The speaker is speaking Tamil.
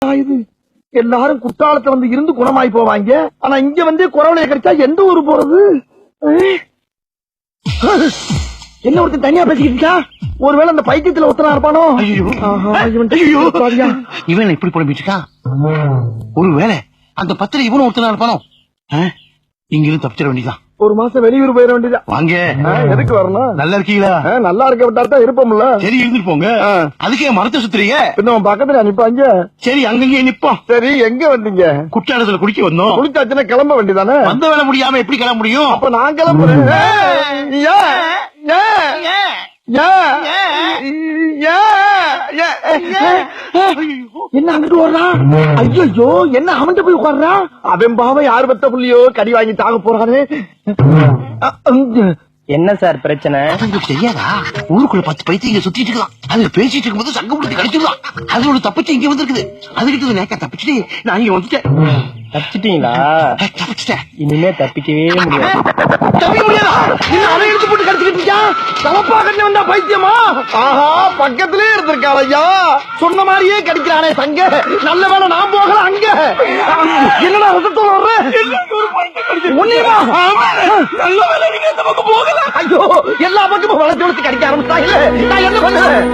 இது எல்லாரும் குற்றாலத்துல வந்து இருந்து குணமாயி போவாங்க. ஆனா இங்க வந்து குறவளைய கிடைச்சா எந்த ஊரு போறது? என்ன ஒருத்தன் தனியா பேசிக்கிட்டு இருக்கா? ஒருவேளை அந்த பைத்தியத்துல ஒருத்தனா இருப்பானோ? இவன் இப்படி புலம்பிட்டு இருக்கா? ஒருவேளை அந்த பத்திர இவனும் ஒருத்தனா இருப்பானோ? இங்கிருந்து தப்பிச்சிட வேண்டியதான். ஒரு மாசம் வெளியூர் போயிட வேண்டியதா? வாங்க. எதுக்கு வரணும்? நல்லா இருக்கீங்களா? நல்லா இருக்க விட்டாதான் இருப்போம்ல. சரி இருந்துட்டு போங்க. அதுக்கே மரத்தை சுத்துறீங்க? இன்னும் பக்கத்துல நிப்பாங்க. சரி அங்கங்கே நிப்போம். சரி எங்க வந்தீங்க? குற்றாலத்துல குடிக்க வந்தோம். குளிச்சாச்சுன்னா கிளம்ப வேண்டியதானே? வந்த வேலை முடியாம எப்படி கிளம்ப முடியும்? அப்ப நான் கிளம்புறேன். என்ன அங்கிட்டு வர்றான்? ஐயோ என்ன அவன்கிட்ட போய் உட்கார்றான்? அவன் பாவ யாரு பத்த புள்ளியோ கடி வாங்கி தாக போறாரு. என்ன சார் பிரச்சனை? உங்களுக்கு தெரியாதா? ஊருக்குள்ள 10 பைத்தியங்க சுத்திட்டு இருக்கலாம். அதுல பேசிட்டு இருக்கும்போது சங்கம் முடிச்சு கடிச்சிடலாம். அது ஒரு தப்பிச்சு இங்க வந்திருக்குது. அதுக்கிட்ட நேக்க தப்பிச்சுட்டு நான் இங்க வந்துட்டேன். தப்பிச்சிட்டீங்களா? தப்பிச்சிட்டேன். இனிமே தப்பிக்கவே முடியாது. தப்பிக்க முடியாதா? இன்னும் அதை எடுத்து போட்டு கடிச்சுக்கிட்டு இருக்கா? தவப்பா கண்ணி வந்தா பைத்தியமா? ஆஹா பக்கத்திலே இருந்திருக்காள் ஐயா. சொன்ன மாதிரியே கடிக்கிறானே சங்க. நல்ல வேலை நான் போகல அங்க. என்னடா ரத்தத்தோட வர்ற? உன்னையுமா? நல்ல வேலை நீங்க இந்த பக்கம் போகல. ஐயோ எல்லா பக்கமும் வளர்த்து வளர்த்து கடிக்க ஆரம்பிச்சா. இல்ல நான் என்ன பண்ணுவேன்?